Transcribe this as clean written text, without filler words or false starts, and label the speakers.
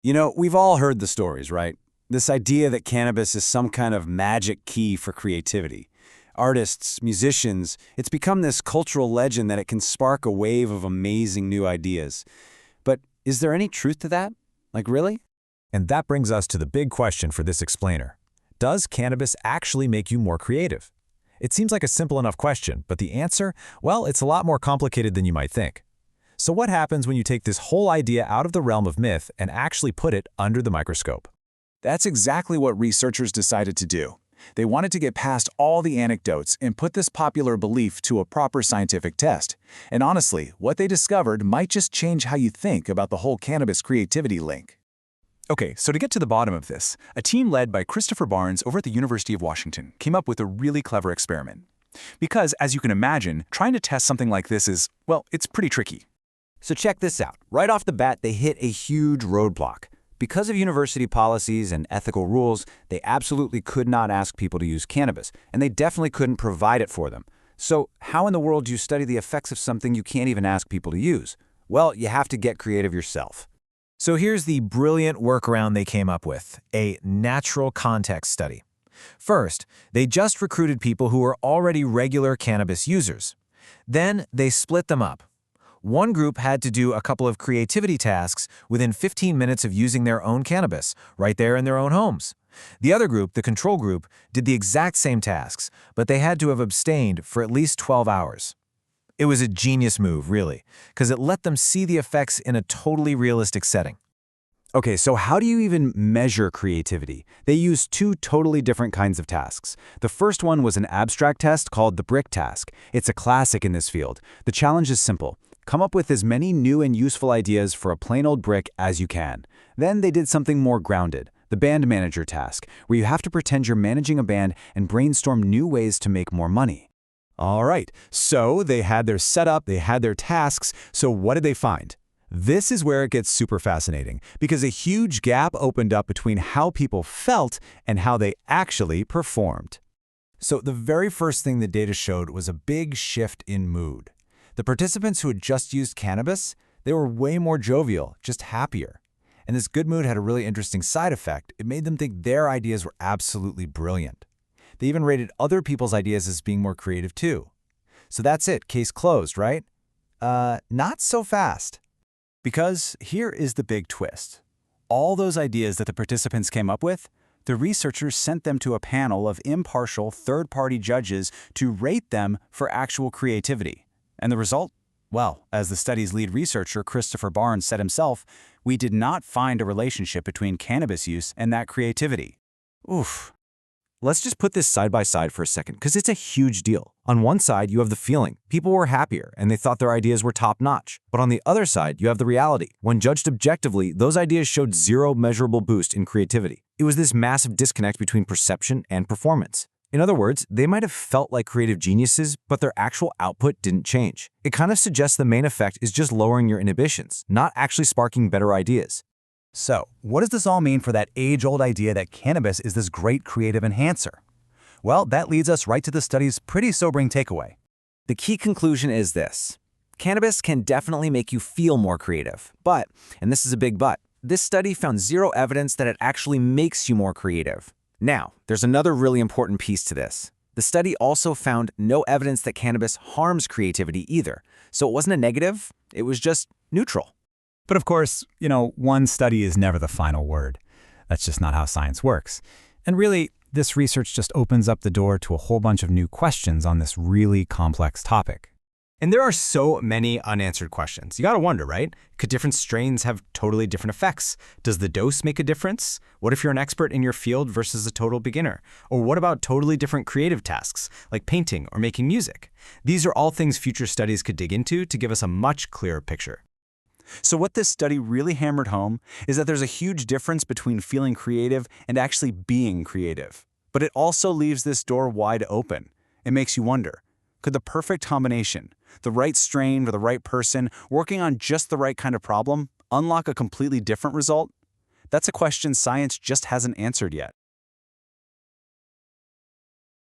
Speaker 1: You know, we've all heard the stories, right? This idea that cannabis is some kind of magic key for creativity. Artists, musicians, it's become this cultural legend that it can spark a wave of amazing new ideas. But is there any truth to that? Like, really?
Speaker 2: And that brings us to the big question for this explainer. Does cannabis actually make you more creative? It seems like a simple enough question, but the answer, well, it's a lot more complicated than you might think. So what happens when you take this whole idea out of the realm of myth and actually put it under the microscope?
Speaker 3: That's exactly what researchers decided to do. They wanted to get past all the anecdotes and put this popular belief to a proper scientific test. And honestly, what they discovered might just change how you think about the whole cannabis creativity link.
Speaker 4: Okay, so to get to the bottom of this, a team led by Christopher Barnes over at the University of Washington came up with a really clever experiment. Because, as you can imagine, trying to test something like this is, well, it's pretty tricky.
Speaker 1: So check this out. Right off the bat, they hit a huge roadblock. Because of university policies and ethical rules, they absolutely could not ask people to use cannabis, and they definitely couldn't provide it for them. So how in the world do you study the effects of something you can't even ask people to use? Well, you have to get creative yourself.
Speaker 2: So here's the brilliant workaround they came up with, a natural context study. First, they just recruited people who were already regular cannabis users. Then they split them up. One group had to do a couple of creativity tasks within 15 minutes of using their own cannabis, right there in their own homes. The other group, the control group, did the exact same tasks, but they had to have abstained for at least 12 hours. It was a genius move, really, because it let them see the effects in a totally realistic setting.
Speaker 1: Okay, so how do you even measure creativity? They used two totally different kinds of tasks. The first one was an abstract test called the brick task. It's a classic in this field. The challenge is simple. Come up with as many new and useful ideas for a plain old brick as you can. Then they did something more grounded, the band manager task, where you have to pretend you're managing a band and brainstorm new ways to make more money.
Speaker 5: All right, so they had their setup, they had their tasks, so what did they find? This is where it gets super fascinating, because a huge gap opened up between how people felt and how they actually performed.
Speaker 2: So the very first thing the data showed was a big shift in mood. The participants who had just used cannabis, they were way more jovial, just happier. And this good mood had a really interesting side effect. It made them think their ideas were absolutely brilliant. They even rated other people's ideas as being more creative too. So that's it, case closed, right? Not so fast.
Speaker 4: Because here is the big twist. All those ideas that the participants came up with, the researchers sent them to a panel of impartial third-party judges to rate them for actual creativity. And the result? Well, as the study's lead researcher, Christopher Barnes, said himself, we did not find a relationship between cannabis use and that creativity.
Speaker 2: Oof. Let's just put this side by side for a second, because it's a huge deal. On one side, you have the feeling. People were happier, and they thought their ideas were top-notch. But on the other side, you have the reality. When judged objectively, those ideas showed zero measurable boost in creativity. It was this massive disconnect between perception and performance. In other words, they might have felt like creative geniuses, but their actual output didn't change. It kind of suggests the main effect is just lowering your inhibitions, not actually sparking better ideas.
Speaker 6: So, what does this all mean for that age-old idea that cannabis is this great creative enhancer? Well, that leads us right to the study's pretty sobering takeaway.
Speaker 1: The key conclusion is this. Cannabis can definitely make you feel more creative, but, and this is a big but, this study found zero evidence that it actually makes you more creative. Now, there's another really important piece to this. The study also found no evidence that cannabis harms creativity either, so it wasn't a negative, it was just neutral.
Speaker 5: But of course, one study is never the final word. That's just not how science works. And really, this research just opens up the door to a whole bunch of new questions on this really complex topic.
Speaker 7: And there are so many unanswered questions. You gotta wonder, right? Could different strains have totally different effects? Does the dose make a difference? What if you're an expert in your field versus a total beginner? Or what about totally different creative tasks, like painting or making music? These are all things future studies could dig into to give us a much clearer picture.
Speaker 4: So what this study really hammered home is that there's a huge difference between feeling creative and actually being creative. But it also leaves this door wide open. It makes you wonder, could the perfect combination, the right strain for the right person, working on just the right kind of problem, unlock a completely different result? That's a question science just hasn't answered yet.